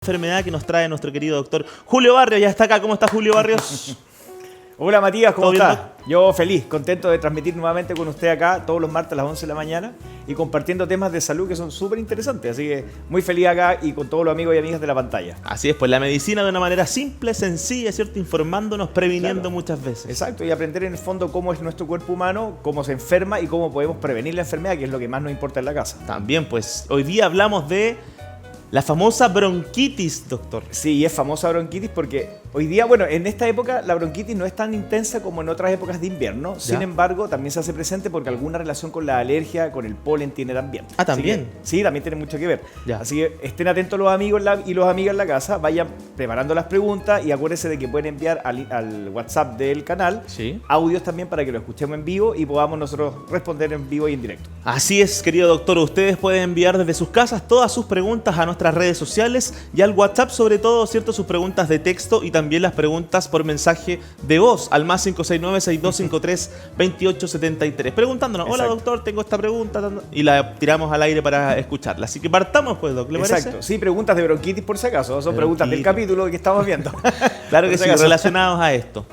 Enfermedad que nos trae nuestro querido doctor Julio Barrios. Ya está acá. ¿Cómo está Julio Barrios? Hola Matías, ¿cómo ¿Todo bien, estás? Yo feliz, contento de transmitir nuevamente con usted acá todos los martes a las 11 de la mañana y compartiendo temas de salud que son súper interesantes. Así que muy feliz acá y con todos los amigos y amigas de la pantalla. Así es, pues la medicina de una manera simple, sencilla, ¿cierto? Informándonos, previniendo Claro. muchas veces. Exacto, y aprender en el fondo cómo es nuestro cuerpo humano, cómo se enferma y cómo podemos prevenir la enfermedad, que es lo que más nos importa en la casa. También, pues, hoy día hablamos de la famosa bronquitis, doctor. Sí, es famosa bronquitis porque hoy día, bueno, en esta época la bronquitis no es tan intensa como en otras épocas de invierno. Ya. Sin embargo, también se hace presente porque alguna relación con la alergia, con el polen tiene también. Ah, ¿también? Así que, sí, también tiene mucho que ver. Ya. Así que estén atentos los amigos y los amigas en la casa, vayan preparando las preguntas y acuérdense de que pueden enviar al WhatsApp del canal Sí. audios también para que lo escuchemos en vivo y podamos nosotros responder en vivo y en directo. Así es, querido doctor. Ustedes pueden enviar desde sus casas todas sus preguntas a nuestras redes sociales y al WhatsApp, sobre todo, ¿cierto? Sus preguntas de texto y también las preguntas por mensaje de voz al más 569-6253-2873. Preguntándonos, hola Exacto. doctor, tengo esta pregunta, y la tiramos al aire para escucharla. Así que partamos, pues, doc, ¿le parece? Exacto, sí, preguntas de bronquitis por si acaso, son preguntas del Bronquitis. capítulo que estamos viendo. Claro que Por si sí, acaso. relacionados a esto.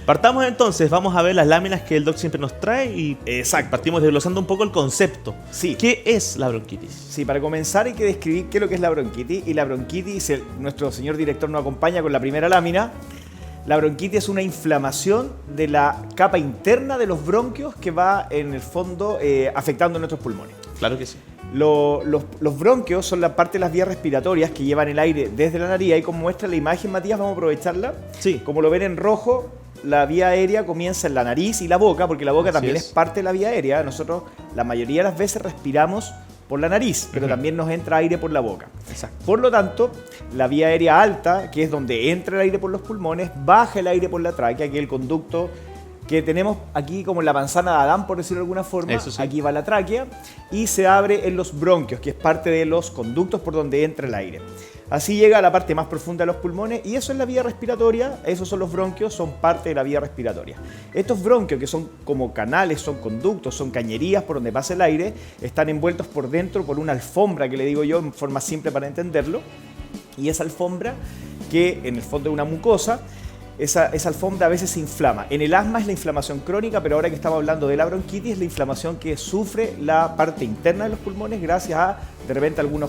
Partamos entonces, vamos a ver las láminas que el doc siempre nos trae y Exacto. partimos desglosando un poco el concepto. Sí. ¿Qué es la bronquitis? Sí, para comenzar hay que describir qué es lo que es la bronquitis. Y la bronquitis, nuestro señor director nos acompaña con la primera lámina. La bronquitis es una inflamación de la capa interna de los bronquios que va en el fondo afectando nuestros pulmones. Claro que sí. Los bronquios son la parte de las vías respiratorias que llevan el aire desde la nariz. Ahí como muestra la imagen, Matías, vamos a aprovecharla. Sí. Como lo ven en rojo, la vía aérea comienza en la nariz y la boca, porque la boca Así también es. es parte de la vía aérea. Nosotros la mayoría de las veces respiramos por la nariz, pero Ujú. también nos entra aire por la boca. Exacto. Por lo tanto, la vía aérea alta, que es donde entra el aire por los pulmones, baja el aire por la tráquea, que es el conducto que tenemos aquí como en la manzana de Adán, por decirlo de alguna forma. Eso sí. Aquí va la tráquea y se abre en los bronquios, que es parte de los conductos por donde entra el aire. Así llega a la parte más profunda de los pulmones y eso es la vía respiratoria, esos son los bronquios, son parte de la vía respiratoria. Estos bronquios, que son como canales, son conductos, son cañerías por donde pasa el aire, están envueltos por dentro por una alfombra, que le digo yo en forma simple para entenderlo, y esa alfombra, que en el fondo es una mucosa, esa alfombra a veces se inflama. En el asma es la inflamación crónica, pero ahora que estamos hablando de la bronquitis, es la inflamación que sufre la parte interna de los pulmones gracias a, de repente, algunos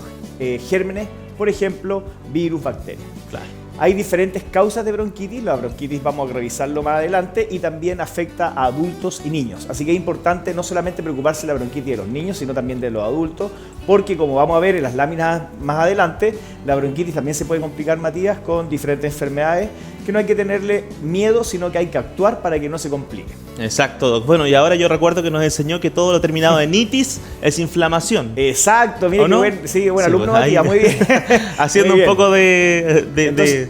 gérmenes, por ejemplo, virus, bacterias. Claro. Hay diferentes causas de bronquitis, la bronquitis vamos a revisarlo más adelante y también afecta a adultos y niños. Así que es importante no solamente preocuparse de la bronquitis de los niños, sino también de los adultos, porque como vamos a ver en las láminas más adelante, la bronquitis también se puede complicar, Matías, con diferentes enfermedades que no hay que tenerle miedo, sino que hay que actuar para que no se complique. Exacto, doc. Bueno, y ahora yo recuerdo que nos enseñó que todo lo terminado en itis es inflamación. Exacto, mire ¿O qué no? buen, sí, buen Sí, alumno, pues ahí- Matías, muy bien. Haciendo Muy un bien. poco de Entonces,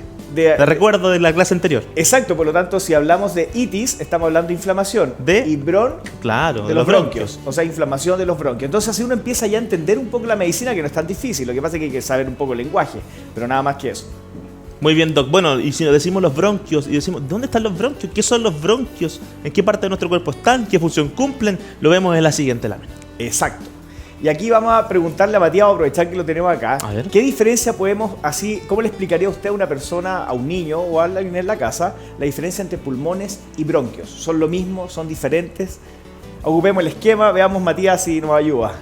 recuerdo de la clase anterior. Exacto, por lo tanto, si hablamos de itis, estamos hablando de inflamación. De- Y Claro, de los bronquios, o sea, inflamación de los bronquios. Entonces así uno empieza ya a entender un poco la medicina, que no es tan difícil, lo que pasa es que hay que saber un poco el lenguaje, pero nada más que eso. Muy bien, doc. Bueno, y si nos decimos los bronquios y decimos, ¿dónde están los bronquios? ¿Qué son los bronquios? ¿En qué parte de nuestro cuerpo están? ¿Qué función cumplen? Lo vemos en la siguiente lámina. Exacto. Y aquí vamos a preguntarle a Matías, vamos a aprovechar que lo tenemos acá, A ver. ¿qué diferencia podemos, así, cómo le explicaría usted a una persona, a un niño o a alguien en la casa, la diferencia entre pulmones y bronquios? ¿Son lo mismo? ¿Son diferentes? Ocupemos el esquema, veamos Matías si nos ayuda.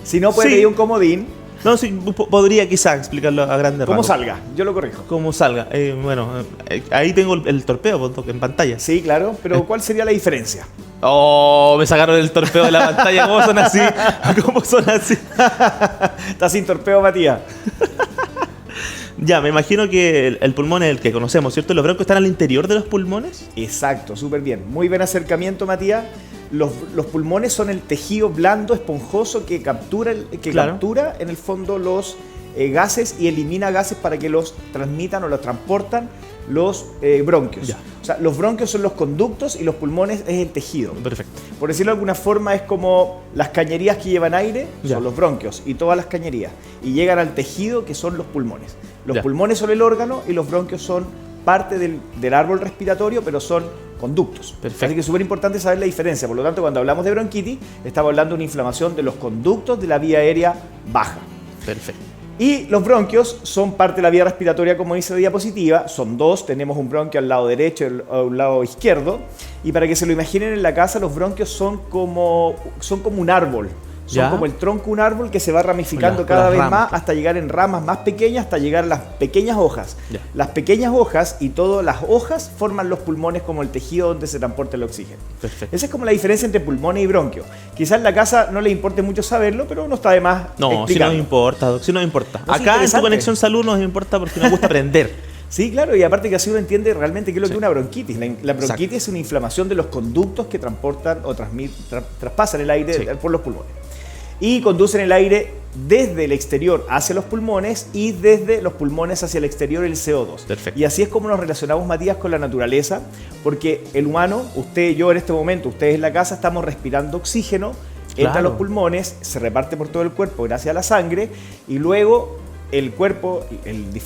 Si no, puede Sí. pedir un comodín, No, sí, podría quizás explicarlo a grandes ¿cómo rasgos. salga? Yo lo corrijo. Cómo salga. Ahí tengo el torpeo, pues, doc, en pantalla. Sí, claro, pero ¿cuál sería la diferencia? Oh, me sacaron el torpeo de la pantalla. ¿Cómo son así? ¿Cómo son así? Está sin torpeo, Matías. Ya, me imagino que el pulmón es el que conocemos, ¿cierto? ¿Los bronquios están al interior de los pulmones? Exacto, súper bien. Muy buen acercamiento, Matías. Los pulmones son el tejido blando, esponjoso que captura, Claro. captura en el fondo los gases y elimina gases para que los transmitan o los transportan los bronquios. Ya. O sea, los bronquios son los conductos y los pulmones es el tejido. Perfecto. Por decirlo de alguna forma, es como las cañerías que llevan aire, Ya. son los bronquios y todas las cañerías. Y llegan al tejido que son los pulmones. Los Ya. pulmones son el órgano y los bronquios son parte del árbol respiratorio, pero son conductos. Perfecto. Así que es súper importante saber la diferencia. Por lo tanto, cuando hablamos de bronquitis, estamos hablando de una inflamación de los conductos de la vía aérea baja. Perfecto. Y los bronquios son parte de la vía respiratoria, como dice la diapositiva. Son dos, tenemos un bronquio al lado derecho y a un lado izquierdo. Y para que se lo imaginen en la casa, los bronquios son como un árbol. Son como el tronco de un árbol que se va ramificando cada vez más hasta llegar en ramas más pequeñas, hasta llegar a las pequeñas hojas. Ya. Las pequeñas hojas y todas las hojas forman los pulmones como el tejido donde se transporta el oxígeno. Perfecto. Esa es como la diferencia entre pulmones y bronquios. Quizás en la casa no le importe mucho saberlo, pero no está de más No, si nos importa, Doc, si nos importa. No, Acá en tu interesante. Conexión Salud nos importa porque nos gusta aprender. Sí, claro, y aparte que así uno entiende realmente qué es lo que Sí. es una bronquitis. La bronquitis es una inflamación de los conductos que transportan o traspasan el aire por los pulmones. Y conducen el aire desde el exterior hacia los pulmones y desde los pulmones hacia el exterior el CO2. Perfecto. Y así es como nos relacionamos, Matías, con la naturaleza, porque el humano, usted, yo en este momento, ustedes en la casa, estamos respirando oxígeno, entra a los pulmones, se reparte por todo el cuerpo gracias a la sangre y luego el cuerpo,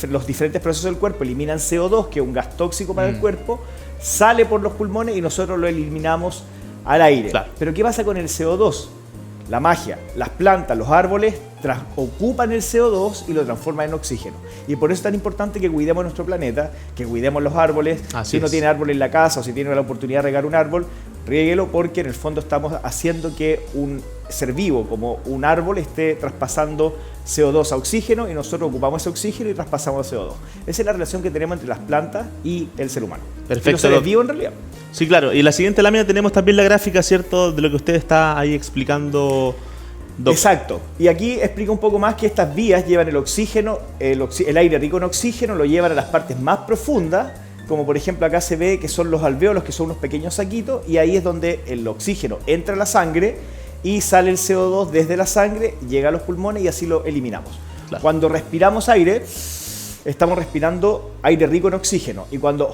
los diferentes procesos del cuerpo eliminan CO2, que es un gas tóxico para el cuerpo, sale por los pulmones y nosotros lo eliminamos al aire. Claro. Pero ¿qué pasa con el CO2? La magia, las plantas, los árboles ocupan el CO2 y lo transforman en oxígeno. Y por eso es tan importante que cuidemos nuestro planeta, que cuidemos los árboles. Si uno tiene árbol en la casa o si tiene la oportunidad de regar un árbol, riéguelo porque en el fondo estamos haciendo que un ser vivo como un árbol esté traspasando CO2 a oxígeno y nosotros ocupamos ese oxígeno y traspasamos CO2. Esa es la relación que tenemos entre las plantas y el ser humano. Perfecto. Y los seres vivos en realidad. Sí, claro. Y en la siguiente lámina tenemos también la gráfica, ¿cierto? De lo que usted está ahí explicando, Doc. Exacto. Y aquí explica un poco más que estas vías llevan el oxígeno, el aire rico en oxígeno, lo llevan a las partes más profundas, como por ejemplo acá se ve que son los alvéolos, que son unos pequeños saquitos, y ahí es donde el oxígeno entra a la sangre y sale el CO2 desde la sangre, llega a los pulmones y así lo eliminamos. Claro. Cuando respiramos aire, estamos respirando aire rico en oxígeno, y cuando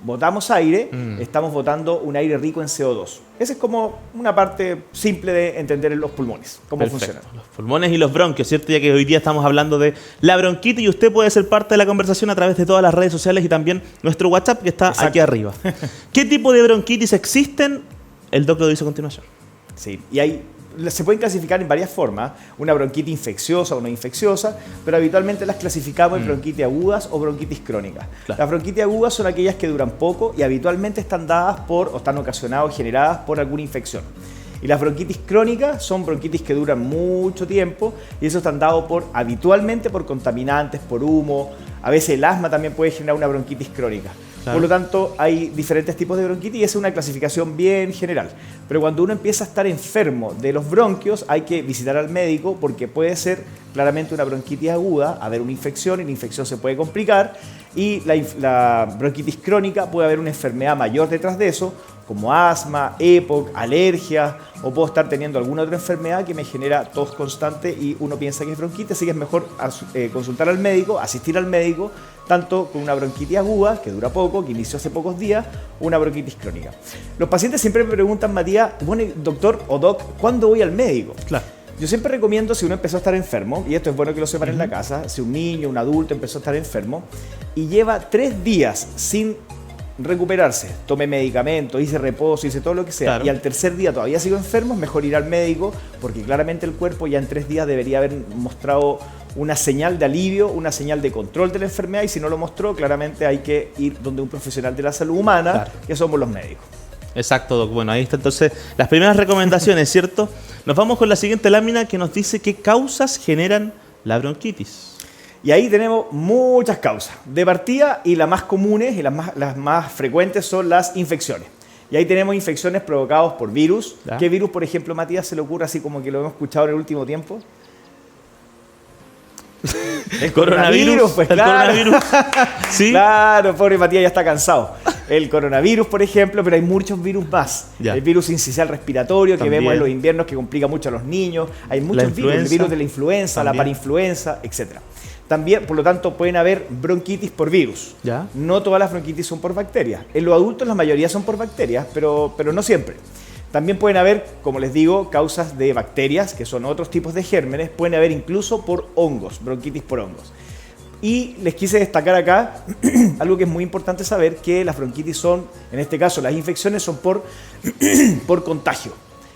botamos aire, estamos botando un aire rico en CO2. Esa es como una parte simple de entender en los pulmones, cómo Perfecto. funcionan. Los pulmones y los bronquios, ¿cierto? Ya que hoy día estamos hablando de la bronquitis y usted puede ser parte de la conversación a través de todas las redes sociales y también nuestro WhatsApp que está aquí arriba. ¿Qué tipo de bronquitis existen? El Doc lo dice a continuación. Sí, y se pueden clasificar en varias formas, una bronquitis infecciosa o no infecciosa, pero habitualmente las clasificamos en bronquitis agudas o bronquitis crónicas. Claro. Las bronquitis agudas son aquellas que duran poco y habitualmente están dadas o están ocasionadas o generadas por alguna infección. Y las bronquitis crónicas son bronquitis que duran mucho tiempo y eso están dados habitualmente por contaminantes, por humo. A veces el asma también puede generar una bronquitis crónica. Claro. Por lo tanto, hay diferentes tipos de bronquitis y esa es una clasificación bien general. Pero cuando uno empieza a estar enfermo de los bronquios, hay que visitar al médico porque puede ser claramente una bronquitis aguda, haber una infección y la infección se puede complicar. Y la bronquitis crónica puede haber una enfermedad mayor detrás de eso, como asma, EPOC, alergia, o puedo estar teniendo alguna otra enfermedad que me genera tos constante y uno piensa que es bronquitis, así que es mejor consultar al médico, asistir al médico, tanto con una bronquitis aguda, que dura poco, que inició hace pocos días, o una bronquitis crónica. Los pacientes siempre me preguntan, Matías, bueno, doctor o doc, ¿cuándo voy al médico? Claro. Yo siempre recomiendo, si uno empezó a estar enfermo, y esto es bueno que lo sepan en la casa, si un niño, un adulto empezó a estar enfermo y lleva 3 días sin recuperarse, tome medicamentos, hice reposo, hice todo lo que sea, Claro. y al tercer día todavía sigo enfermo, es mejor ir al médico, porque claramente el cuerpo ya en 3 días debería haber mostrado una señal de alivio, una señal de control de la enfermedad, y si no lo mostró, claramente hay que ir donde un profesional de la salud humana, Claro. que somos los médicos. Exacto, Doc. Bueno, ahí está entonces las primeras recomendaciones, ¿cierto? Nos vamos con la siguiente lámina que nos dice qué causas generan la bronquitis. Y ahí tenemos muchas causas. De partida, y las más comunes y las más frecuentes son las infecciones. Y ahí tenemos infecciones provocadas por virus. ¿Ya? ¿Qué virus, por ejemplo, Matías, se le ocurre así como que lo hemos escuchado en el último tiempo? El coronavirus, pues el claro. coronavirus. Sí. Claro, pobre Matías ya está cansado. El coronavirus, por ejemplo, pero hay muchos virus más. Ya. El virus incisional respiratorio que También. vemos en los inviernos que complica mucho a los niños. Hay muchos virus, el virus de la influenza, la También. parainfluenza, etc. También, por lo tanto, pueden haber bronquitis por virus. Ya. No todas las bronquitis son por bacterias. En los adultos la mayoría son por bacterias, pero no siempre. También pueden haber, como les digo, causas de bacterias, que son otros tipos de gérmenes. Pueden haber incluso por hongos, bronquitis por hongos. Y les quise destacar acá algo que es muy importante saber, que las bronquitis son, en este caso las infecciones son por contagio.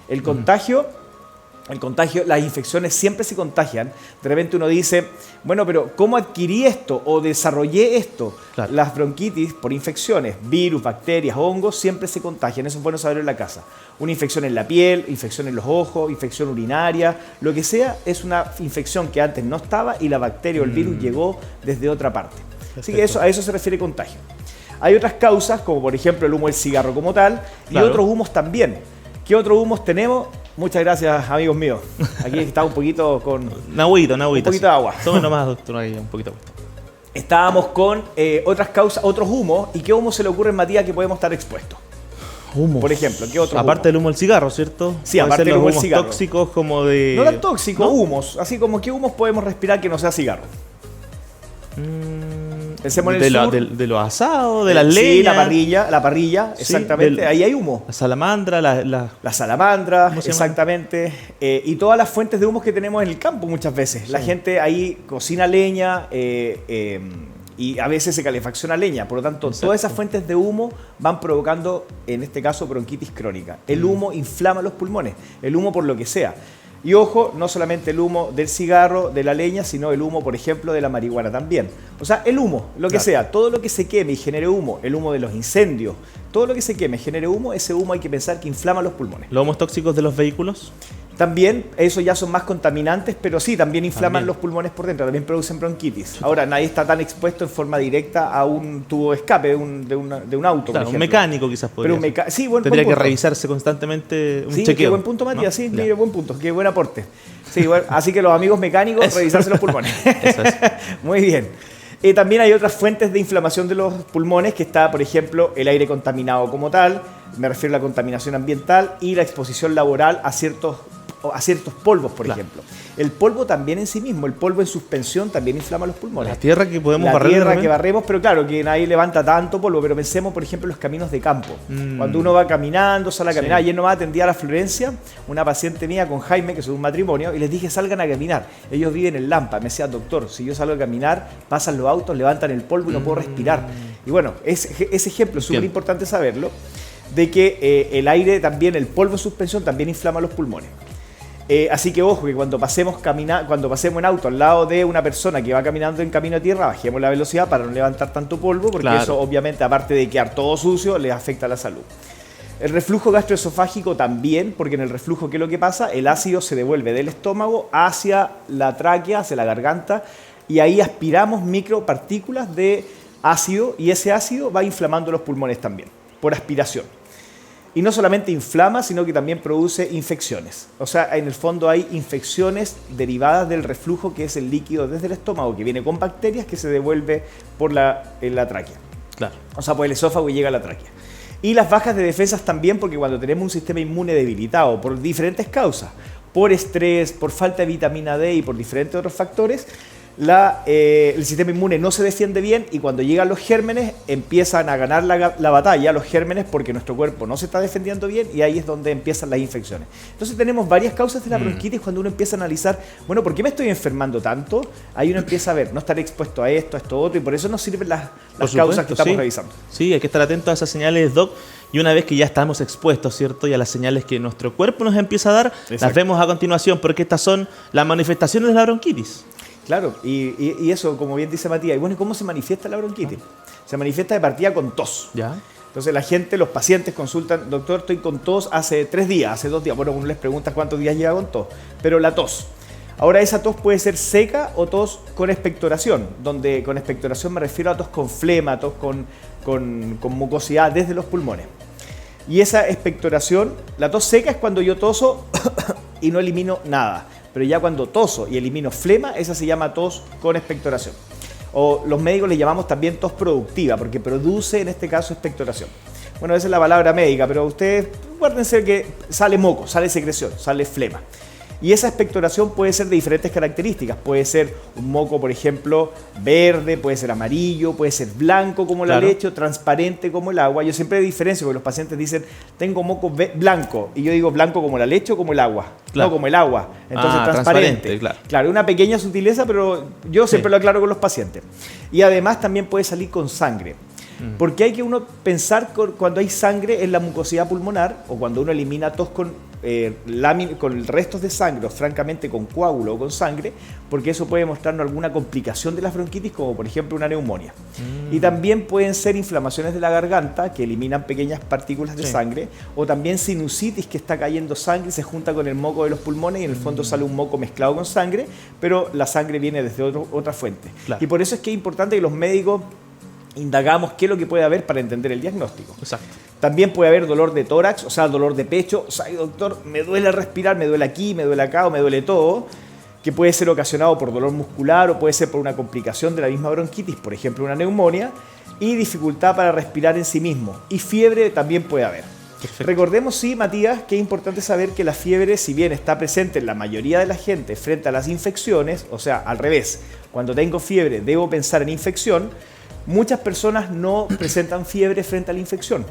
El contagio El contagio, las infecciones siempre se contagian. De repente uno dice, bueno, pero ¿cómo adquirí esto o desarrollé esto? Claro. Las bronquitis por infecciones, virus, bacterias, hongos, siempre se contagian. Eso es bueno saberlo en la casa. Una infección en la piel, infección en los ojos, infección urinaria, lo que sea, es una infección que antes no estaba y la bacteria o el virus llegó desde otra parte. Así que a eso se refiere contagio. Hay otras causas, como por ejemplo el humo del cigarro como tal, Claro. y otros humos también. ¿Qué otros humos tenemos? Muchas gracias, amigos míos. Aquí está un poquito con... Nahuito. Un poquito de agua. Tome nomás, doctor, ahí un poquito de agua. Estábamos con otras causas, otros humos. ¿Y qué humo se le ocurre, Matías, que podemos estar expuestos? Humo. Por ejemplo, ¿qué otro Aparte humo? del humo del cigarro, ¿cierto? Sí, Pueden aparte ser del los humo del humos cigarro. tóxicos como de... No tan tóxicos, ¿no? humos. Así como, ¿qué humos podemos respirar que no sea cigarro? Pensemos en de, el sur. de los asados, de las Sí, leñas. la parrilla, Sí, exactamente. Ahí hay humo. La salamandra, La salamandra, ¿Cómo se llama? exactamente. Y todas las fuentes de humos que tenemos en el campo muchas veces. La gente ahí cocina leña y a veces se calefacciona leña. Por lo tanto, Exacto. todas esas fuentes de humo van provocando, en este caso, bronquitis crónica. El humo inflama los pulmones. El humo por lo que sea. Y ojo, no solamente el humo del cigarro, de la leña, sino el humo, por ejemplo, de la marihuana también. O sea, el humo, lo que Claro. sea, todo lo que se queme y genere humo, el humo de los incendios, todo lo que se queme, genere humo, ese humo hay que pensar que inflama los pulmones. los humos tóxicos de los vehículos. También, esos ya son más contaminantes, pero sí, también inflaman También. los pulmones por dentro, también producen bronquitis. Ahora, nadie está tan expuesto en forma directa a un tubo de escape de un auto, por Claro, un ejemplo. mecánico quizás podría Pero ser. sí, buen Tendría que punto. revisarse constantemente un Sí, chequeo. qué buen punto, Matías. ¿no? Sí, Ya. mire, buen punto. Qué buen aporte. Sí, bueno, así que los amigos mecánicos, Eso. revisarse los pulmones. Eso es. Muy bien. También hay otras fuentes de inflamación de los pulmones, que está, por ejemplo, el aire contaminado como tal, me refiero a la contaminación ambiental y la exposición laboral a ciertos polvos, por Claro. ejemplo. El polvo también en sí mismo, el polvo en suspensión también inflama los pulmones. La tierra que podemos La barrer. tierra también. que barremos, pero claro, que nadie levanta tanto polvo, pero pensemos, por ejemplo, en los caminos de campo. Cuando uno va caminando, sale a Sí. caminar. Ayer nomás atendía a la Florencia, una paciente mía con Jaime, que es un matrimonio, y les dije, salgan a caminar. Ellos viven en Lampa. Me decía, doctor, si yo salgo a caminar, pasan los autos, levantan el polvo y no puedo respirar. Y bueno, ese ejemplo es súper Entiendo. importante saberlo, de que el aire también, el polvo en suspensión, también inflama los pulmones. Así que ojo, que cuando pasemos en auto al lado de una persona que va caminando en camino a tierra, bajemos la velocidad para no levantar tanto polvo, porque Claro. eso obviamente, aparte de quedar todo sucio, les afecta a la salud. El reflujo gastroesofágico también, porque en el reflujo, ¿qué es lo que pasa? El ácido se devuelve del estómago hacia la tráquea, hacia la garganta, y ahí aspiramos micropartículas de ácido, y ese ácido va inflamando los pulmones también, por aspiración. Y no solamente inflama, sino que también produce infecciones. O sea, en el fondo hay infecciones derivadas del reflujo, que es el líquido desde el estómago, que viene con bacterias, que se devuelve en la tráquea. Claro. O sea, por el esófago y llega a la tráquea. Y las bajas de defensas también, porque cuando tenemos un sistema inmune debilitado por diferentes causas, por estrés, por falta de vitamina D y por diferentes otros factores, el sistema inmune no se defiende bien, y cuando llegan los gérmenes empiezan a ganar la batalla, los gérmenes, porque nuestro cuerpo no se está defendiendo bien, y ahí es donde empiezan las infecciones. Entonces tenemos varias causas de la bronquitis. Cuando uno empieza a analizar, bueno, ¿por qué me estoy enfermando tanto? Ahí uno empieza a ver, no estar expuesto a esto otro, y por eso nos sirven las Por causas supuesto, que estamos sí. revisando. Sí, hay que estar atentos a esas señales, Doc. Y una vez que ya estamos expuestos, ¿cierto? Y a las señales que nuestro cuerpo nos empieza a dar, las Exacto. vemos a continuación, porque estas son las manifestaciones de la bronquitis. Claro, y eso, como bien dice Matías, y bueno, ¿y cómo se manifiesta la bronquitis? Se manifiesta de partida con tos. ¿Ya? Entonces la gente, los pacientes consultan, doctor, estoy con tos hace 3 días, hace 2 días. Bueno, uno les pregunta cuántos días lleva con tos, pero la tos. Ahora, esa tos puede ser seca o tos con expectoración, donde con expectoración me refiero a tos con flema, tos con mucosidad desde los pulmones. Y esa expectoración, la tos seca es cuando yo toso y no elimino nada. Pero ya cuando toso y elimino flema, esa se llama tos con expectoración. O los médicos le llamamos también tos productiva, porque produce en este caso expectoración. Bueno, esa es la palabra médica, pero ustedes guárdense que sale moco, sale secreción, sale flema. Y esa expectoración puede ser de diferentes características. Puede ser un moco, por ejemplo, verde, puede ser amarillo, puede ser blanco como la Claro. leche, o transparente como el agua. Yo siempre diferencio, porque los pacientes dicen, tengo moco blanco. Y yo digo, ¿blanco como la leche o como el agua? Claro. No, como el agua. Entonces, transparente. claro. Claro, una pequeña sutileza, pero yo siempre Sí. lo aclaro con los pacientes. Y además también puede salir con sangre. Porque hay que uno pensar cuando hay sangre en la mucosidad pulmonar, o cuando uno elimina tos con con restos de sangre o francamente con coágulo o con sangre, porque eso puede mostrarnos alguna complicación de las bronquitis, como por ejemplo una neumonía. Y también pueden ser inflamaciones de la garganta que eliminan pequeñas partículas de sangre, o también sinusitis, que está cayendo sangre y se junta con el moco de los pulmones y en el fondo sale un moco mezclado con sangre, pero la sangre viene desde otra fuente. Claro. Y por eso es que es importante que los médicos indagamos qué es lo que puede haber para entender el diagnóstico. Exacto. También puede haber dolor de tórax, o sea, dolor de pecho. O sea, doctor, me duele respirar, me duele aquí, me duele acá o me duele todo, que puede ser ocasionado por dolor muscular o puede ser por una complicación de la misma bronquitis, por ejemplo, una neumonía, y dificultad para respirar en sí mismo. Y fiebre también puede haber. Perfecto. Recordemos, sí, Matías, que es importante saber que la fiebre, si bien está presente en la mayoría de la gente frente a las infecciones, o sea, al revés, cuando tengo fiebre debo pensar en infección, muchas personas no presentan fiebre frente a la infección.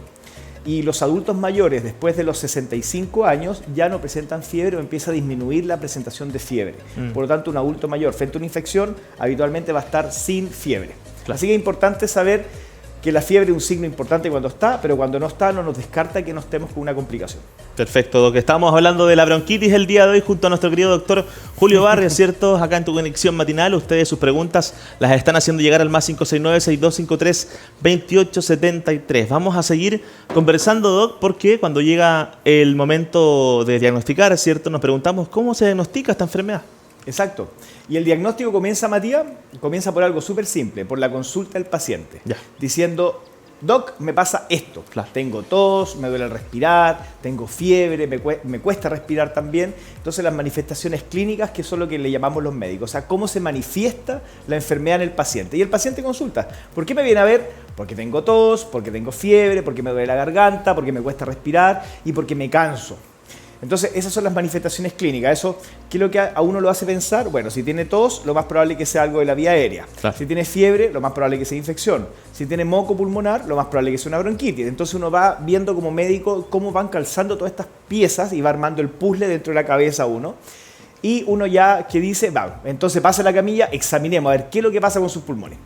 Y los adultos mayores, después de los 65 años, ya no presentan fiebre o empieza a disminuir la presentación de fiebre. Por lo tanto, un adulto mayor frente a una infección habitualmente va a estar sin fiebre. Claro. Así que es importante saber que la fiebre es un signo importante cuando está, pero cuando no está no nos descarta que no estemos con una complicación. Perfecto, Doc. Estamos hablando de la bronquitis el día de hoy junto a nuestro querido doctor Julio Barrios, ¿cierto? Acá en Tu Conexión Matinal. Ustedes sus preguntas las están haciendo llegar al más 569-6253-2873. Vamos a seguir conversando, Doc, porque cuando llega el momento de diagnosticar, ¿cierto? Nos preguntamos cómo se diagnostica esta enfermedad. Exacto. Y el diagnóstico comienza, Matías, comienza por algo súper simple, por la consulta del paciente. Ya. Diciendo, doc, me pasa esto. Claro. Tengo tos, me duele el respirar, tengo fiebre, me cuesta respirar también. Entonces las manifestaciones clínicas, que son lo que le llamamos los médicos. O sea, cómo se manifiesta la enfermedad en el paciente. Y el paciente consulta. ¿Por qué me viene a ver? Porque tengo tos, porque tengo fiebre, porque me duele la garganta, porque me cuesta respirar y porque me canso. Entonces, esas son las manifestaciones clínicas. Eso, ¿qué es lo que a uno lo hace pensar? Bueno, si tiene tos, lo más probable es que sea algo de la vía aérea. Claro. Si tiene fiebre, lo más probable es que sea infección. Si tiene moco pulmonar, lo más probable es que sea una bronquitis. Entonces uno va viendo como médico cómo van calzando todas estas piezas y va armando el puzzle dentro de la cabeza uno. Y uno ya que dice, va, entonces pasa a la camilla, examinemos a ver qué es lo que pasa con sus pulmones.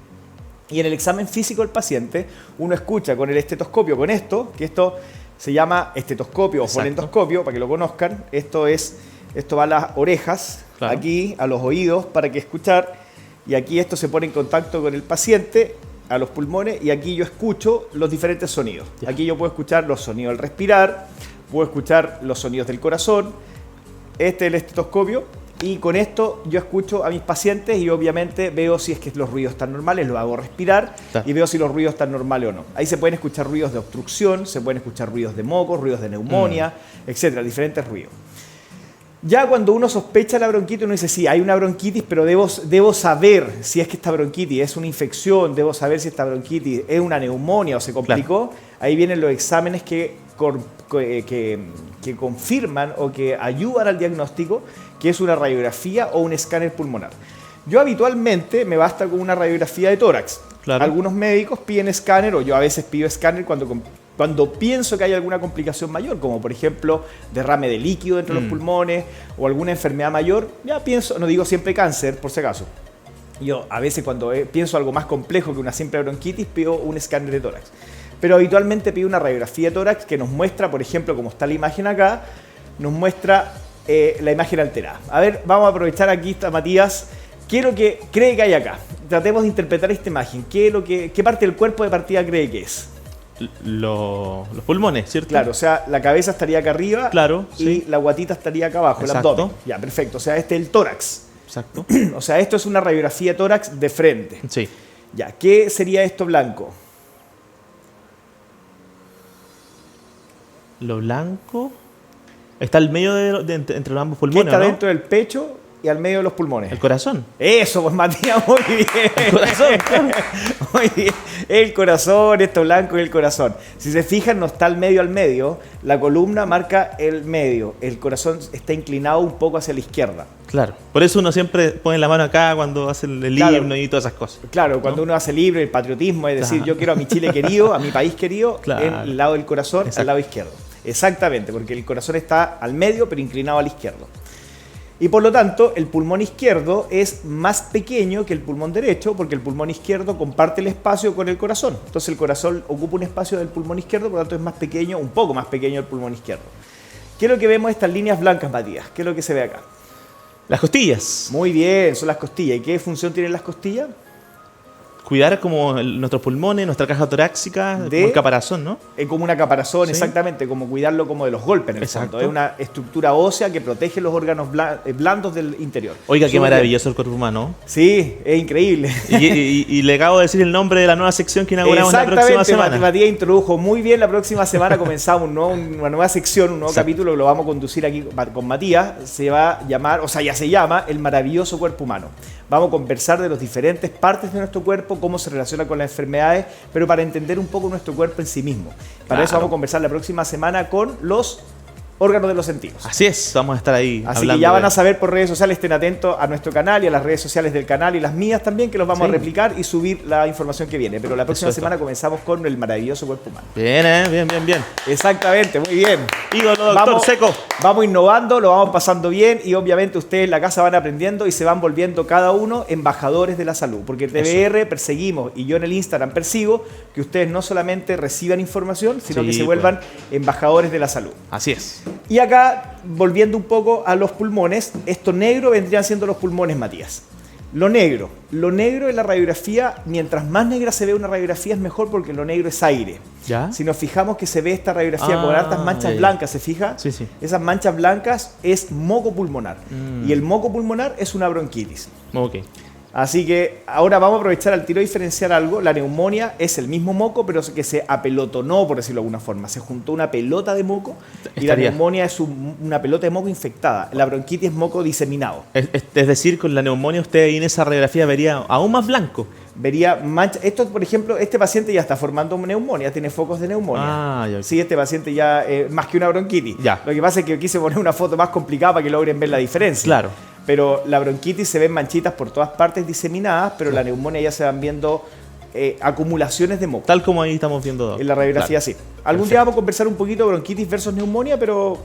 Y en el examen físico del paciente, uno escucha con el estetoscopio, con esto, que esto se llama estetoscopio o fonendoscopio, para que lo conozcan. Esto va a las orejas, claro, aquí a los oídos para que escuchar, y aquí esto se pone en contacto con el paciente, a los pulmones, y aquí yo escucho los diferentes sonidos. Ya. Aquí yo puedo escuchar los sonidos del respirar, puedo escuchar los sonidos del corazón. Este es el estetoscopio, y con esto yo escucho a mis pacientes y obviamente veo si es que los ruidos están normales, lo hago respirar, claro, y veo si los ruidos están normales o no. Ahí se pueden escuchar ruidos de obstrucción, se pueden escuchar ruidos de moco, ruidos de neumonía, etcétera, diferentes ruidos. Ya cuando uno sospecha la bronquitis, uno dice, sí, hay una bronquitis, pero debo saber si es que esta bronquitis es una infección, debo saber si esta bronquitis es una neumonía o se complicó. Claro. Ahí vienen los exámenes que confirman o que ayudan al diagnóstico, que es una radiografía o un escáner pulmonar. Yo habitualmente me basta con una radiografía de tórax. Claro. Algunos médicos piden escáner, o yo a veces pido escáner cuando pienso que hay alguna complicación mayor, como por ejemplo derrame de líquido dentro de los pulmones o alguna enfermedad mayor. Ya pienso, no digo siempre cáncer, por si acaso. Yo a veces cuando pienso algo más complejo que una simple bronquitis, pido un escáner de tórax. Pero habitualmente pido una radiografía de tórax que nos muestra, por ejemplo, como está la imagen acá, nos muestra la imagen alterada. A ver, vamos a aprovechar aquí, está Matías. ¿Qué es lo que cree que hay acá? Tratemos de interpretar esta imagen. ¿Qué parte del cuerpo de partida cree que es? Los pulmones, ¿cierto? Claro, o sea, la cabeza estaría acá arriba, claro, y sí, la guatita estaría acá abajo, exacto, el abdomen. Ya, perfecto. O sea, este es el tórax. Exacto. O sea, esto es una radiografía de tórax de frente. Sí. Ya, ¿qué sería esto blanco? Lo blanco está al medio entre los ambos pulmones, ¿qué está, ¿no?, dentro del pecho y al medio de los pulmones? El corazón. Eso, pues Matías, muy bien. El corazón. Muy bien. El corazón, esto blanco es el corazón. Si se fijan, no está al medio. La columna marca el medio. El corazón está inclinado un poco hacia la izquierda. Claro. Por eso uno siempre pone la mano acá cuando hace el claro, himno y todas esas cosas. Claro, cuando, ¿no?, uno hace el himno, el patriotismo, es decir, claro, yo quiero a mi Chile querido, a mi país querido, claro, en el lado del corazón, exacto, al lado izquierdo. Exactamente, porque el corazón está al medio, pero inclinado al izquierdo. Y por lo tanto, el pulmón izquierdo es más pequeño que el pulmón derecho, porque el pulmón izquierdo comparte el espacio con el corazón. Entonces el corazón ocupa un espacio del pulmón izquierdo, por lo tanto es más pequeño, un poco más pequeño el pulmón izquierdo. ¿Qué es lo que vemos estas líneas blancas, Matías? ¿Qué es lo que se ve acá? Las costillas. Muy bien, son las costillas. ¿Y qué función tienen las costillas? Cuidar como nuestros pulmones, nuestra caja torácica, como el caparazón, ¿no? Como una caparazón, Sí. exactamente, como cuidarlo como de los golpes en el Exacto. fondo. Es una estructura ósea que protege los órganos blandos del interior. Oiga, qué Súper bien. maravilloso el cuerpo humano. Sí, es increíble. Y le acabo de decir el nombre de la nueva sección que inauguramos la próxima Exactamente, semana. Matías introdujo muy bien. La próxima semana comenzamos una nueva sección, un nuevo Exacto. capítulo que lo vamos a conducir aquí con Matías. Se va a llamar, o sea, ya se llama El maravilloso cuerpo humano. Vamos a conversar de las diferentes partes de nuestro cuerpo, cómo se relaciona con las enfermedades, pero para entender un poco nuestro cuerpo en sí mismo. Para eso Claro. vamos a conversar la próxima semana con los órganos de los sentidos. Así es, vamos a estar ahí Así hablando que ya van de- a saber por redes sociales, estén atentos a nuestro canal y a las redes sociales del canal y las mías también, que los vamos Sí. a replicar y subir la información que viene. Pero la próxima Eso es semana comenzamos con el maravilloso cuerpo humano. Bien, bien. Exactamente, muy bien. Ídolo, doctor Seco. Vamos innovando, lo vamos pasando bien y obviamente ustedes en la casa van aprendiendo y se van volviendo cada uno embajadores de la salud. Porque TBR perseguimos y yo en el Instagram persigo que ustedes no solamente reciban información, sino Sí, que se pues. vuelvan embajadores de la salud. Así es. Y acá, volviendo un poco a los pulmones, esto negro vendrían siendo los pulmones, Matías. Lo negro en la radiografía, mientras más negra se ve una radiografía es mejor porque lo negro es aire. ¿Ya? Si nos fijamos que se ve esta radiografía con hartas manchas ya. blancas, ¿se fija? Sí, sí. Esas manchas blancas es moco pulmonar. Y el moco pulmonar es una bronquitis. Ok. Así que ahora vamos a aprovechar al tiro y diferenciar algo. La neumonía es el mismo moco, pero que se apelotonó, por decirlo de alguna forma. Se juntó una pelota de moco y la Estaría. neumonía es una pelota de moco infectada. La bronquitis es moco diseminado. Es decir, con la neumonía usted ahí en esa radiografía vería aún más blanco. Vería manchas. Esto, por ejemplo, este paciente ya está formando neumonía, tiene focos de neumonía. Ah, ya. Sí, este paciente ya, más que una bronquitis. Ya. Lo que pasa es que quise poner una foto más complicada para que logren ver la diferencia. Claro. Pero la bronquitis se ven manchitas por todas partes diseminadas, pero la neumonía ya se van viendo acumulaciones de moco. Tal como ahí estamos viendo, doc. En la radiografía, Claro. sí. Algún día vamos a conversar un poquito de bronquitis versus neumonía, pero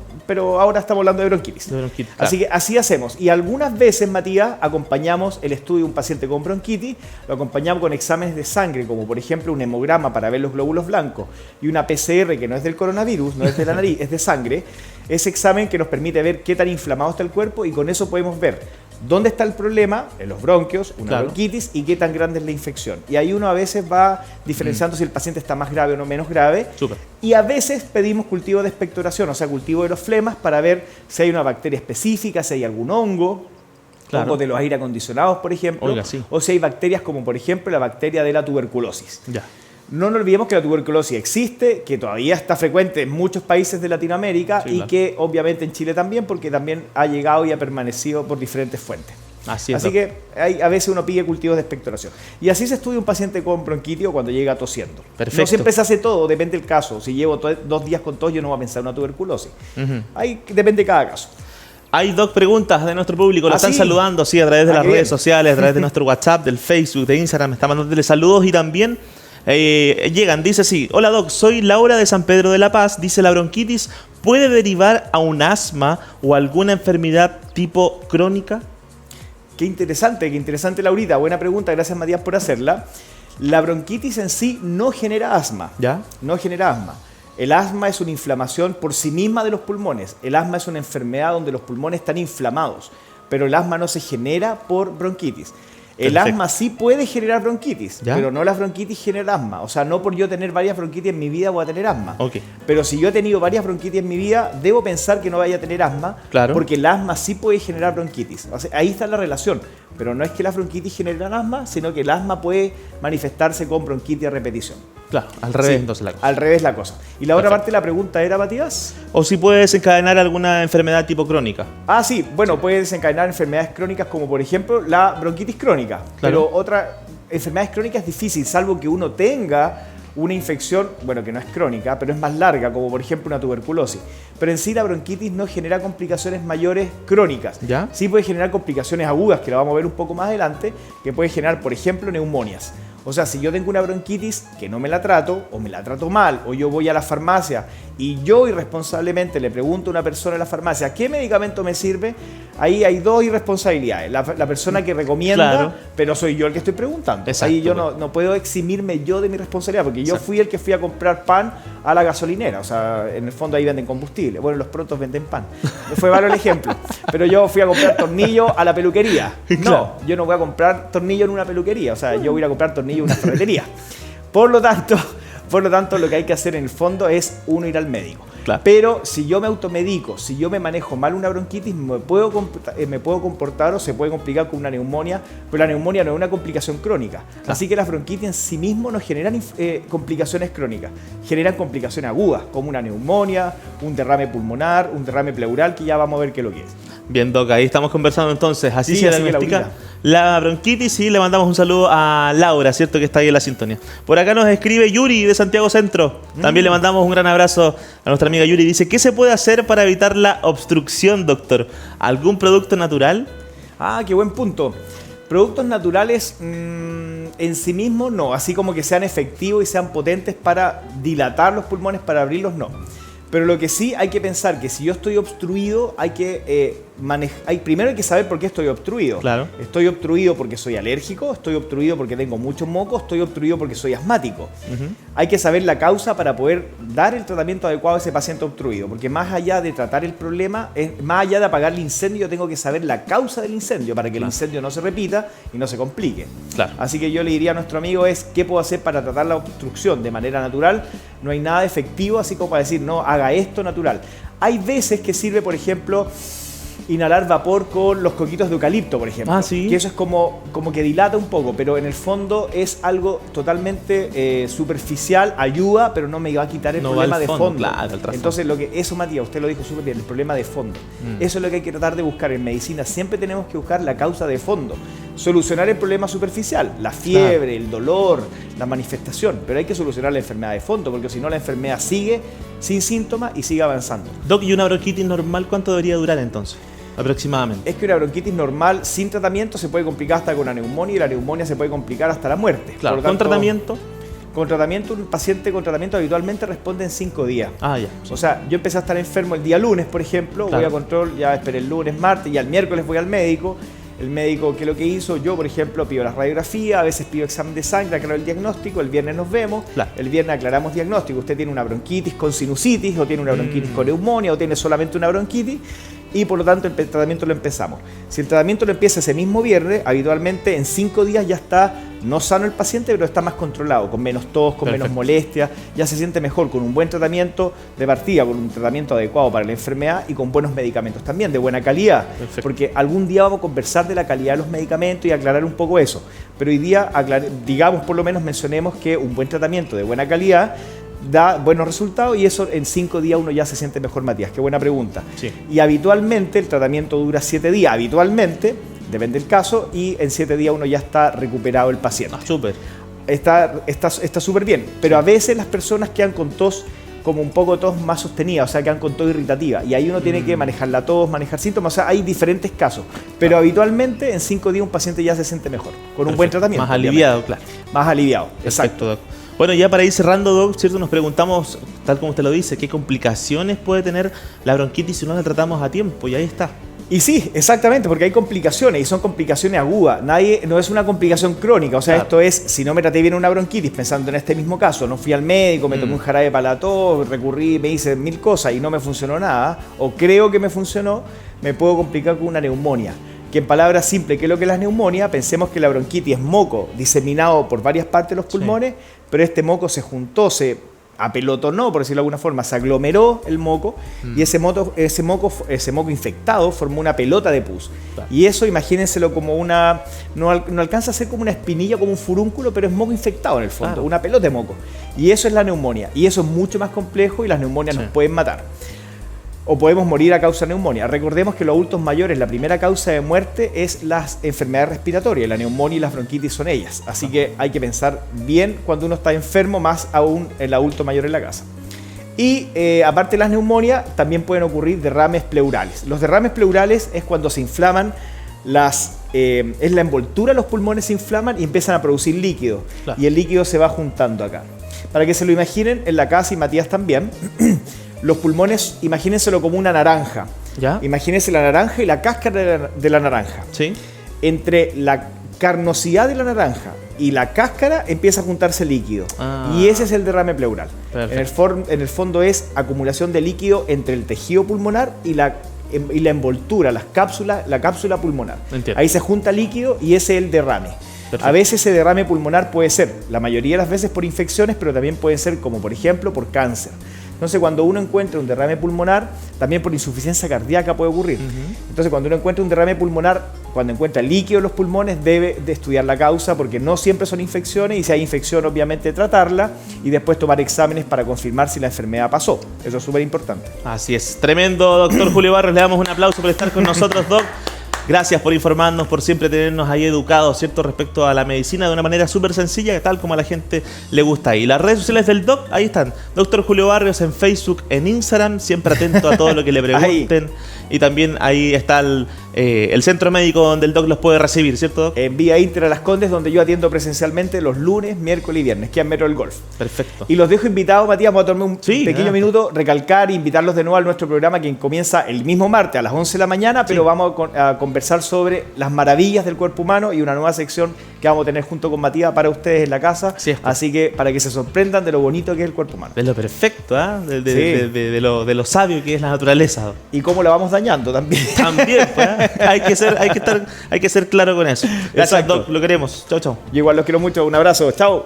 ahora estamos hablando de bronquitis. De bronquitis, claro. Así que así hacemos. Y algunas veces, Matías, acompañamos el estudio de un paciente con bronquitis, lo acompañamos con exámenes de sangre, como por ejemplo un hemograma para ver los glóbulos blancos y una PCR que no es del coronavirus, no es de la nariz, es de sangre. Ese examen que nos permite ver qué tan inflamado está el cuerpo y con eso podemos ver dónde está el problema, en los bronquios, una Claro. bronquitis y qué tan grande es la infección. Y ahí uno a veces va diferenciando si el paciente está más grave o no menos grave. Súper. Y a veces pedimos cultivo de expectoración, o sea, cultivo de los flemas para ver si hay una bacteria específica, si hay algún hongo, Claro. hongos de los aire acondicionados, por ejemplo, Oiga, sí. o si hay bacterias como por ejemplo la bacteria de la tuberculosis. Ya. No nos olvidemos que la tuberculosis existe, que todavía está frecuente en muchos países de Latinoamérica Sí, y claro. que obviamente en Chile también, porque también ha llegado y ha permanecido por diferentes fuentes. Así es. Así que a veces uno pide cultivos de expectoración. Y así se estudia un paciente con bronquitis o cuando llega tosiendo. Perfecto. No siempre se hace todo, depende del caso. Si llevo 2 días con tos, yo no voy a pensar en una tuberculosis. Ujú. Ahí depende de cada caso. Hay dos preguntas de nuestro público, lo ¿Ah, están sí? saludando, sí, a través de Ah, las qué redes bien. sociales, a través de nuestro WhatsApp, del Facebook, de Instagram, está mandándole saludos y también llegan, dice así: hola Doc, soy Laura de San Pedro de la Paz, dice la bronquitis puede derivar a un asma o alguna enfermedad tipo crónica. Qué interesante, Laurita. Buena pregunta, gracias Matías por hacerla. La bronquitis en sí no genera asma. ¿Ya? No genera asma. El asma es una inflamación por sí misma de los pulmones. El asma es una enfermedad donde los pulmones están inflamados, pero el asma no se genera por bronquitis. El Perfecto. asma sí puede generar bronquitis, ¿Ya? pero no las bronquitis generan asma. O sea, no por yo tener varias bronquitis en mi vida voy a tener asma. Ok. Pero si yo he tenido varias bronquitis en mi vida, debo pensar que no vaya a tener asma, Claro. porque el asma sí puede generar bronquitis. O sea, ahí está la relación. Pero no es que las bronquitis generen asma, sino que el asma puede manifestarse con bronquitis a repetición. Claro, al revés Sí, entonces la cosa. Al revés la cosa. Y la otra Perfecto. parte de la pregunta era, Matías. O si puede desencadenar alguna enfermedad tipo crónica. Ah, sí, bueno, puede desencadenar enfermedades crónicas como por ejemplo la bronquitis crónica. Claro. Pero otra enfermedades crónicas es difícil, salvo que uno tenga una infección, bueno, que no es crónica, pero es más larga, como por ejemplo una tuberculosis. Pero en sí la bronquitis no genera complicaciones mayores crónicas. ¿Ya? Sí puede generar complicaciones agudas, que lo vamos a ver un poco más adelante, que puede generar, por ejemplo, neumonias. O sea, si yo tengo una bronquitis que no me la trato, o me la trato mal, o yo voy a la farmacia y yo irresponsablemente le pregunto a una persona en la farmacia ¿qué medicamento me sirve? Ahí hay dos irresponsabilidades. La persona que recomienda, claro, pero soy yo el que estoy preguntando. Exacto, ahí yo no puedo eximirme yo de mi responsabilidad, porque yo fui el que fui a comprar pan a la gasolinera. O sea, en el fondo ahí venden combustible. Bueno, los prontos venden pan. Fue malo el ejemplo. Pero yo fui a comprar tornillo a la peluquería. No, yo no voy a comprar tornillo en una peluquería. O sea, yo voy a comprar tornillo en una ferretería. Por lo tanto, lo que hay que hacer en el fondo es uno ir al médico. Claro. Pero si yo me automedico, si yo me manejo mal una bronquitis, me puedo comportar o se puede complicar con una neumonía, pero la neumonía no es una complicación crónica. Claro. Así que las bronquitis en sí mismos no generan complicaciones crónicas, generan complicaciones agudas, como una neumonía, un derrame pulmonar, un derrame pleural, que ya vamos a ver qué es lo que es. Bien, Doc, ahí estamos conversando entonces. Así se diagnostica la bronquitis y le mandamos un saludo a Laura, ¿cierto? Que está ahí en la sintonía. Por acá nos escribe Yuri de Santiago Centro. También le mandamos un gran abrazo a nuestra amiga Yuri. Dice, ¿qué se puede hacer para evitar la obstrucción, doctor? ¿Algún producto natural? Ah, qué buen punto. Productos naturales en sí mismos no, así como que sean efectivos y sean potentes para dilatar los pulmones, para abrirlos, no. Pero lo que sí hay que pensar que si yo estoy obstruido, hay que primero hay que saber por qué estoy obstruido. Claro. Estoy obstruido porque soy alérgico, estoy obstruido porque tengo muchos mocos, estoy obstruido porque soy asmático. Hay que saber la causa para poder dar el tratamiento adecuado a ese paciente obstruido, porque más allá de tratar el problema, más allá de apagar el incendio, yo tengo que saber la causa del incendio para que el incendio no se repita y no se complique. Claro. Así que yo le diría a nuestro amigo ¿qué puedo hacer para tratar la obstrucción de manera natural? No hay nada efectivo así como para decir, no, haga esto natural. Hay veces que sirve, por ejemplo, inhalar vapor con los coquitos de eucalipto, por ejemplo. ¿Sí? Que eso es como que dilata un poco, pero en el fondo es algo totalmente superficial, ayuda, pero no me va a quitar el problema de fondo. Claro, entonces, eso, Matías, usted lo dijo súper bien, el problema de fondo. Eso es lo que hay que tratar de buscar en medicina. Siempre tenemos que buscar la causa de fondo. Solucionar el problema superficial, la fiebre, el dolor, la manifestación, pero hay que solucionar la enfermedad de fondo, porque si no la enfermedad sigue sin síntomas y sigue avanzando. Doc, ¿y una bronquitis normal cuánto debería durar entonces? Aproximadamente. Es que una bronquitis normal sin tratamiento se puede complicar hasta con una neumonía y la neumonía se puede complicar hasta la muerte. Claro, ¿con tratamiento? Con tratamiento, un paciente con tratamiento habitualmente responde en 5 días. Ah, ya. O sea, yo empecé a estar enfermo el día lunes, por ejemplo, claro, voy a control, ya esperé el lunes, martes, y al miércoles voy al médico. El médico, ¿qué es lo que hizo? Yo, por ejemplo, pido la radiografía, a veces pido examen de sangre, aclaro el diagnóstico, el viernes nos vemos, claro, el viernes aclaramos diagnóstico. Usted tiene una bronquitis con sinusitis, o tiene una bronquitis con neumonía, o tiene solamente una bronquitis, y por lo tanto el tratamiento lo empezamos. Si el tratamiento lo empieza ese mismo viernes, habitualmente en 5 días ya está no sano el paciente, pero está más controlado, con menos tos, con menos molestias, ya se siente mejor con un buen tratamiento de partida, con un tratamiento adecuado para la enfermedad y con buenos medicamentos también, de buena calidad. Perfecto. Porque algún día vamos a conversar de la calidad de los medicamentos y aclarar un poco eso. Pero hoy día, digamos, por lo menos mencionemos que un buen tratamiento de buena calidad da buenos resultados y eso en 5 días uno ya se siente mejor, Matías. Qué buena pregunta. Sí. Y habitualmente el tratamiento dura 7 días, habitualmente, depende del caso, y en 7 días uno ya está recuperado el paciente. Súper. Está súper bien, pero a veces las personas quedan con tos como un poco tos más sostenida, o sea, quedan con tos irritativa, y ahí uno tiene que manejar la tos, manejar síntomas, o sea, hay diferentes casos, pero habitualmente en 5 días un paciente ya se siente mejor, con un buen tratamiento. Más aliviado, claro. Más aliviado, exacto. Doc. Bueno, ya para ir cerrando, Doc, ¿cierto? Nos preguntamos, tal como usted lo dice, ¿qué complicaciones puede tener la bronquitis si no la tratamos a tiempo? Y ahí está. Y sí, exactamente, porque hay complicaciones y son complicaciones agudas. No es una complicación crónica, o sea, claro, esto es, si no me traté bien una bronquitis, pensando en este mismo caso, no fui al médico, me tomé un jarabe para la tos, recurrí, me hice 1000 cosas y no me funcionó nada, o creo que me funcionó, me puedo complicar con una neumonía. Que en palabras simples, ¿qué es lo que es la neumonía? Pensemos que la bronquitis es moco diseminado por varias partes de los pulmones, sí, pero este moco se juntó, se apelotonó, por decirlo de alguna forma, se aglomeró el moco y ese moco infectado formó una pelota de pus. Claro. Y eso, imagínenselo como una... No alcanza a ser como una espinilla, como un furúnculo, pero es moco infectado en el fondo, claro, una pelota de moco. Y eso es la neumonía. Y eso es mucho más complejo y las neumonias nos pueden matar. O podemos morir a causa de neumonía. Recordemos que los adultos mayores, la primera causa de muerte es las enfermedades respiratorias. La neumonía y las bronquitis son ellas. Así que hay que pensar bien cuando uno está enfermo, más aún el adulto mayor en la casa. Y aparte de las neumonias, también pueden ocurrir derrames pleurales. Los derrames pleurales es cuando se inflaman es la envoltura, los pulmones se inflaman y empiezan a producir líquido. Claro. Y el líquido se va juntando acá. Para que se lo imaginen en la casa, y Matías también, los pulmones, imagínenselo como una naranja. ¿Ya? Imagínense la naranja y la cáscara de la naranja. Sí. Entre la carnosidad de la naranja y la cáscara empieza a juntarse líquido. Ah. Y ese es el derrame pleural. Perfecto. En el fondo es acumulación de líquido entre el tejido pulmonar y la envoltura, la cápsula pulmonar. Entiendo. Ahí se junta líquido y ese es el derrame. Perfecto. A veces ese derrame pulmonar puede ser, la mayoría de las veces por infecciones, pero también puede ser como por ejemplo por cáncer. Entonces cuando uno encuentra un derrame pulmonar, también por insuficiencia cardíaca puede ocurrir. Entonces cuando uno encuentra un derrame pulmonar, cuando encuentra líquido en los pulmones, debe de estudiar la causa porque no siempre son infecciones y si hay infección obviamente tratarla y después tomar exámenes para confirmar si la enfermedad pasó. Eso es súper importante. Así es. Tremendo, doctor Julio Barrios. Le damos un aplauso por estar con nosotros, doc. Gracias por informarnos, por siempre tenernos ahí educados, ¿cierto? Respecto a la medicina de una manera súper sencilla, tal como a la gente le gusta. Y las redes sociales del doc, ahí están. Doctor Julio Barrios en Facebook, en Instagram, siempre atento a todo lo que le pregunten. Y también ahí está el centro médico donde el doc los puede recibir, ¿cierto, doc? En Vía Inter a Las Condes, donde yo atiendo presencialmente los lunes, miércoles y viernes, que es Metro del Golf. Perfecto. Y los dejo invitados, Matías, vamos a tomar un pequeño adelante. minuto, recalcar e invitarlos de nuevo a nuestro programa que comienza el mismo martes a las 11 de la mañana, pero vamos a conversar sobre las maravillas del cuerpo humano y una nueva sección que vamos a tener junto con Matías para ustedes en la casa. Así es, pues. Así que para que se sorprendan de lo bonito que es el cuerpo humano. De lo perfecto, ¿ah? De lo sabio que es la naturaleza, doc. Y cómo la vamos dañando también. También, pues, ¿eh? hay que ser claro con eso. Gracias, Exacto. doc, lo queremos. Chau, chau. Yo igual los quiero mucho, un abrazo, chao.